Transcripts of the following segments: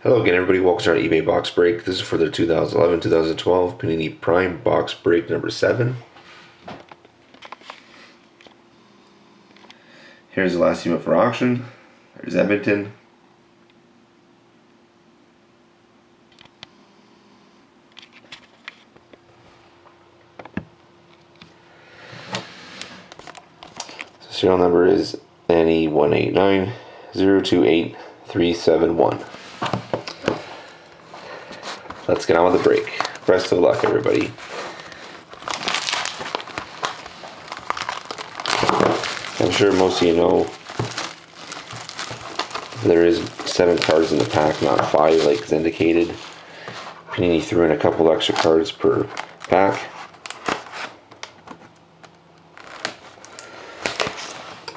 Hello again, everybody. Welcome to our eBay box break. This is for the 2011-2012 Panini Prime box break number 7. Here's the last team up for auction. There's Edmonton. So serial number is NE18902831. Let's get on with the break. Best of luck, everybody. I'm sure most of you know there is 7 cards in the pack, not 5 like is indicated. Panini threw in a couple extra cards per pack.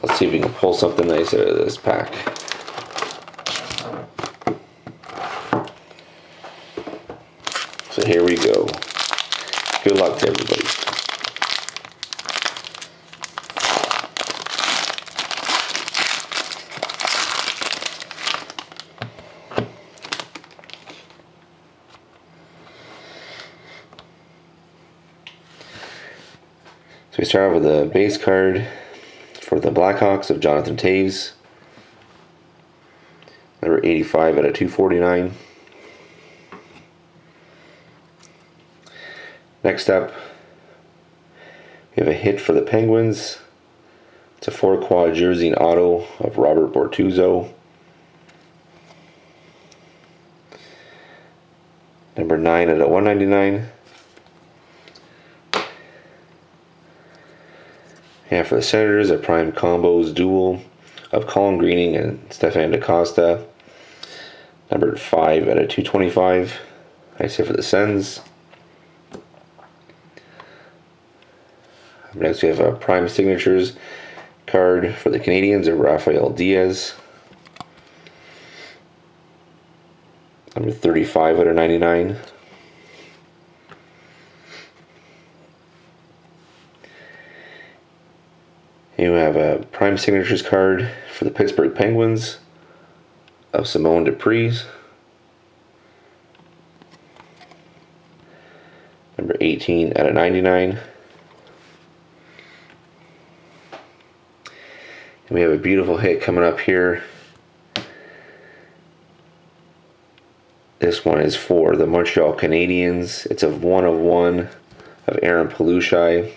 Let's see if we can pull something nice out of this pack. So here we go. Good luck to everybody. So we start off with the base card for the Blackhawks of Jonathan Toews. Number 85 out of 249. Next up, we have a hit for the Penguins. It's a 4-quad jersey and auto of Robert Bortuzzo. Number 9 out of 199. And for the Senators, a prime combos duel of Colin Greening and Stefan DaCosta. Number 5 out of 225. Nice hit for the Sens. Next, we have a prime signatures card for the Canadians of Rafael Diaz. Number 35 out of 99. You have a prime signatures card for the Pittsburgh Penguins of Simone Dupree. Number 18 out of 99. And we have a beautiful hit coming up here. This one is for the Montreal Canadiens. It's a 1 of 1 of Aaron Palushai.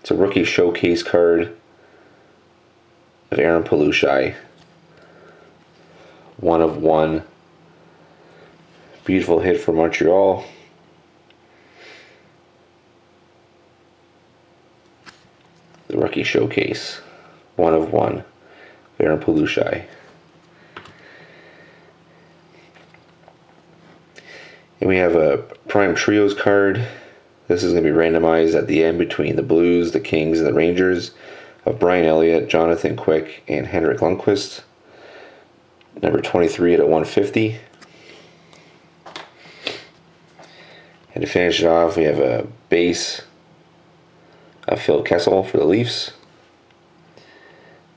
It's a rookie showcase card of Aaron Palushai. 1 of 1. Beautiful hit for Montreal. The rookie showcase. 1 of 1. Aaron Palushai. And we have a Prime Trios card. This is going to be randomized at the end between the Blues, the Kings, and the Rangers of Brian Elliott, Jonathan Quick, and Henrik Lundqvist. Number 23 out of 150. And to finish it off, we have a base of Phil Kessel for the Leafs.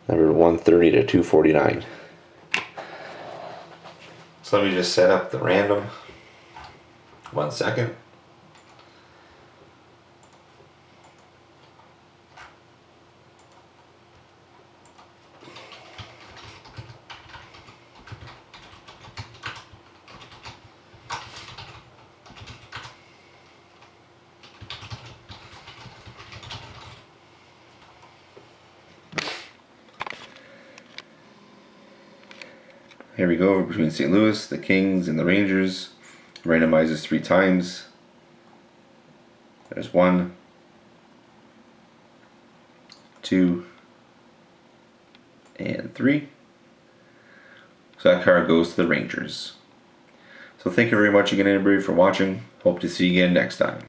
Number 130 to 249. So let me just set up the random. 1 second. Here we go, between St. Louis, the Kings, and the Rangers. Randomizes 3 times. There's 1, 2, and 3. So that card goes to the Rangers. So thank you very much again, everybody, for watching. Hope to see you again next time.